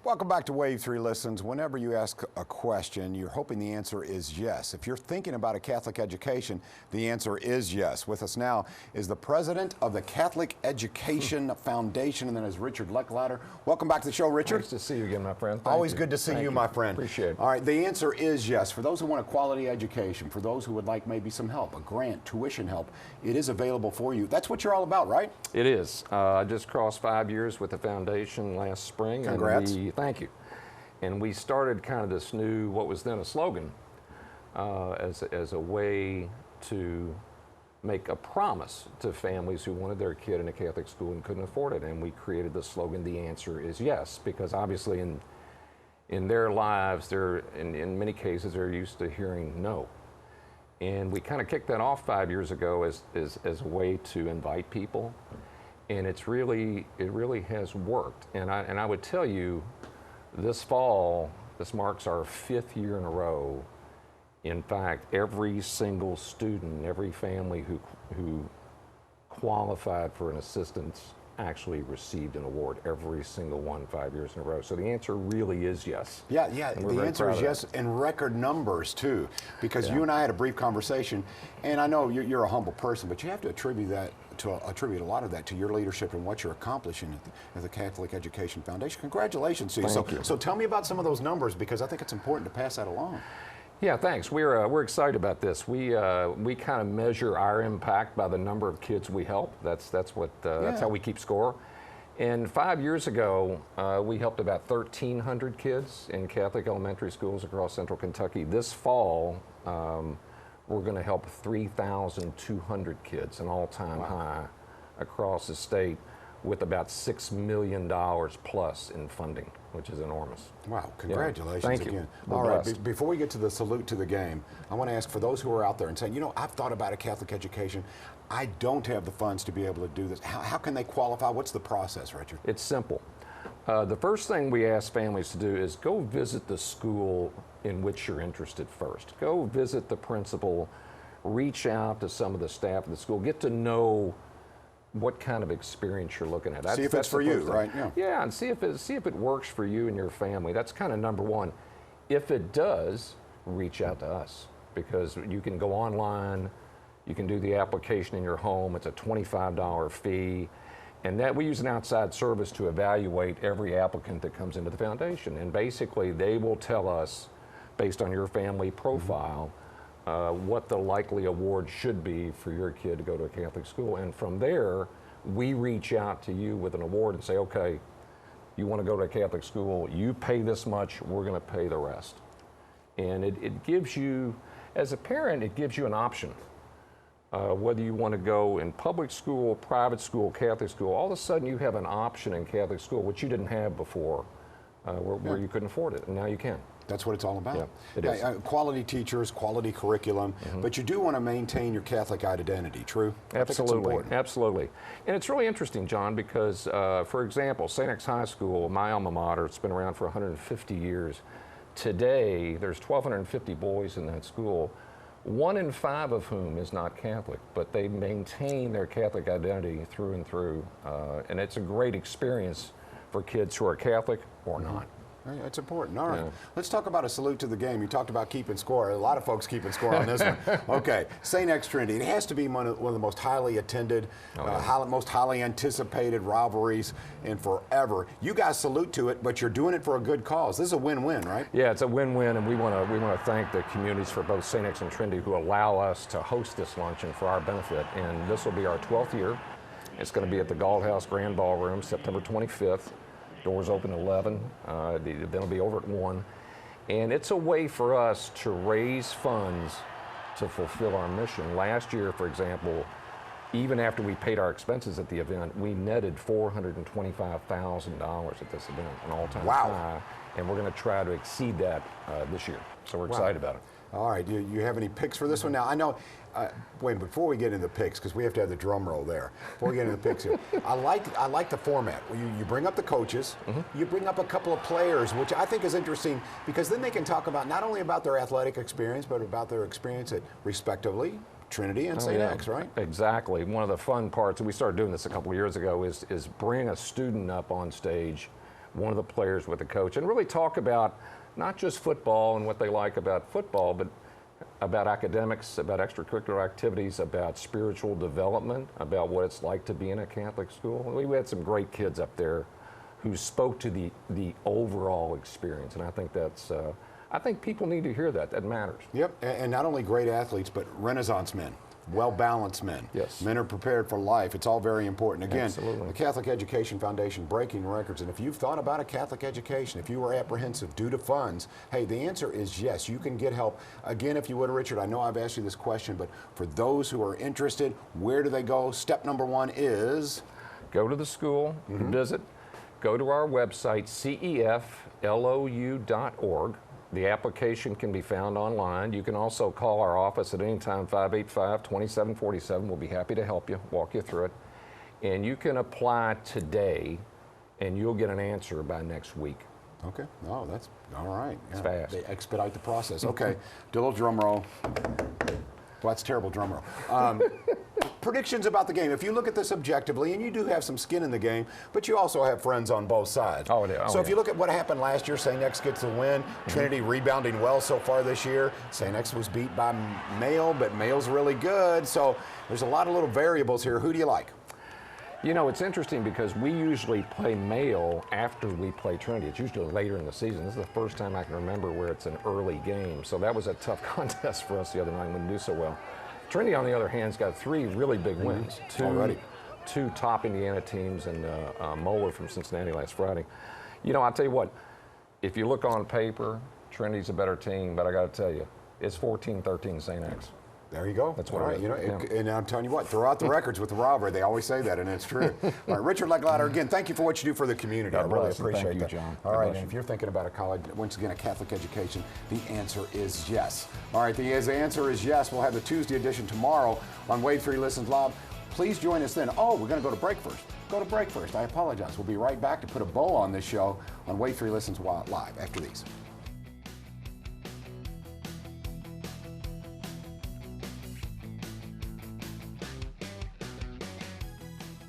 Welcome back to Wave 3 Listens. Whenever you ask a question, you're hoping the answer is yes. If you're thinking about a Catholic education, the answer is yes. With us now is the president of the Catholic Education Foundation, and then is Richard Lecklader. Welcome back to the show, Richard. Nice to see you again, my friend. Always good to see you, my friend. Appreciate it. All right, the answer is yes. For those who want a quality education, for those who would like maybe some help, a grant, tuition help, it is available for you. That's what you're all about, right? It is. I just crossed 5 years with the foundation last spring. Congrats. Thank you. And we started kind of this new, what was then a slogan, as a way to make a promise to families who wanted their kid in a Catholic school and couldn't afford it. And we created the slogan, "The answer is yes," because obviously in their lives, in many cases, they're used to hearing no. And we kind of kicked that off 5 years ago as a way to invite people. And it really has worked. And I would tell you, this fall, this marks our 5th year in a row. In fact, every single student, every family who qualified for an assistance actually received an award, every single one, 5 years in a row. So the answer really is yes. Yeah, the answer is yes, in record numbers too, because you and I had a brief conversation, and I know you're a humble person, but you have to attribute a lot of that to your leadership and what you're accomplishing at the Catholic Education Foundation. Congratulations to you. Thank you. So tell me about some of those numbers, because I think it's important to pass that along. Yeah, thanks. We're excited about this. We kind of measure our impact by the number of kids we help. That's how we keep score. And 5 years ago, we helped about 1,300 kids in Catholic elementary schools across Central Kentucky. This fall, we're going to help 3,200 kids, an all-time high across the state, with about $6 million plus in funding, which is enormous. Wow, congratulations Thank again. you. All right, before we get to the salute to the game, I want to ask, for those who are out there and saying, you know, I've thought about a Catholic education, I don't have the funds to be able to do this. How can they qualify? What's the process, Richard? It's simple. The first thing we ask families to do is go visit the school in which you're interested first. Go visit the principal, reach out to some of the staff of the school, get to know what kind of experience you're looking at. See if it's for you, right? Yeah, and see if it works for you and your family. That's kind of number one. If it does, reach out to us, because you can go online, you can do the application in your home. It's a $25 fee, and that we use an outside service to evaluate every applicant that comes into the foundation. And basically, they will tell us, based on your family profile, what the likely award should be for your kid to go to a Catholic school. And from there, we reach out to you with an award and say, okay, you want to go to a Catholic school, you pay this much, we're going to pay the rest. And it gives you, as a parent, it gives you an option. Whether you want to go in public school, private school, Catholic school, all of a sudden you have an option in Catholic school, which you didn't have before, where you couldn't afford it, and now you can. That's what it's all about. Yeah, it is. Quality teachers, quality curriculum, but you do want to maintain your Catholic identity, true? Absolutely, absolutely. And it's really interesting, John, because, for example, St. X High School, my alma mater, it's been around for 150 years. Today, there's 1,250 boys in that school, 1 in 5 of whom is not Catholic, but they maintain their Catholic identity through and through. And it's a great experience for kids who are Catholic or not. It's important. All right. Let's talk about a salute to the game. You talked about keeping score. A lot of folks keeping score on this one. Okay. St. X Trinity. It has to be one of the most highly attended, most highly anticipated rivalries in forever. You guys salute to it, but you're doing it for a good cause. This is a win-win, right? Yeah, it's a win-win, and we want to thank the communities for both St. X and Trinity who allow us to host this luncheon for our benefit. And this will be our 12th year. It's going to be at the Galt House Grand Ballroom, September 25th. Doors open at 11, the event will be over at 1. And it's a way for us to raise funds to fulfill our mission. Last year, for example, even after we paid our expenses at the event, we netted $425,000 at this event, an all-time high. And we're going to try to exceed that this year. So we're excited about it. All right, you have any picks for this one? Now, I know, wait, before we get into the picks, because we have to have the drum roll there, before we get into the picks here, I like the format. You bring up the coaches, you bring up a couple of players, which I think is interesting, because then they can talk about not only about their athletic experience, but about their experience at, respectively, Trinity and St. X, right? Exactly. One of the fun parts, and we started doing this a couple of years ago, is bring a student up on sage one of the players with the coach, and really talk about not just football and what they like about football, but about academics, about extracurricular activities, about spiritual development, about what it's like to be in a Catholic school. We had some great kids up there who spoke to the overall experience, and I think that's I think people need to hear that. That matters. Yep, and not only great athletes, but Renaissance men. Well-balanced men. Yes. Men are prepared for life. It's all very important. Again, Absolutely. the Catholic Education Foundation breaking records. And if you've thought about a Catholic education, if you were apprehensive due to funds, hey, the answer is yes. You can get help. Again, if you would, Richard, I know I've asked you this question, but for those who are interested, where do they go? Step number one is? Go to the school, visit, go to our website, ceflou.org. The application can be found online. You can also call our office at any time, 585-2747. We'll be happy to help you, walk you through it. And you can apply today, and you'll get an answer by next week. Okay. Oh, that's all right. It's fast. They expedite the process. Okay. Do a little drum roll. Well, that's terrible drum roll. Predictions about the game. If you look at this objectively, and you do have some skin in the game, but you also have friends on both sides. Oh, yeah. So if you look at what happened last year, St. X gets the win. Trinity rebounding well so far this year. St. X was beat by Mayo, but Mayo's really good. So there's a lot of little variables here. Who do you like? You know, it's interesting because we usually play Mayo after we play Trinity. It's usually later in the season. This is the first time I can remember where it's an early game. So that was a tough contest for us the other night. We didn't do so well. Trinity, on the other hand, has got 3 really big wins. Two top Indiana teams and Moeller from Cincinnati last Friday. You know, I'll tell you what, if you look on paper, Trinity's a better team, but I got to tell you, it's 14-13 St. X. There you go. That's what All it right. is. You know, Yeah. and I'm telling you what, throw out the records with the rivalry. They always say that, and it's true. All right, Richard Lecklauder, again, thank you for what you do for the community. I God really bless, and appreciate thank that. you, John. All God right, bless and you. if you're thinking about a college, once again, a Catholic education, the answer is yes. All right, the answer is yes. We'll have the Tuesday edition tomorrow on Wade 3 Listens Live. Please join us then. Oh, we're going to go to break first. Go to break first. I apologize. We'll be right back to put a bow on this show on Wade 3 Listens Live after these.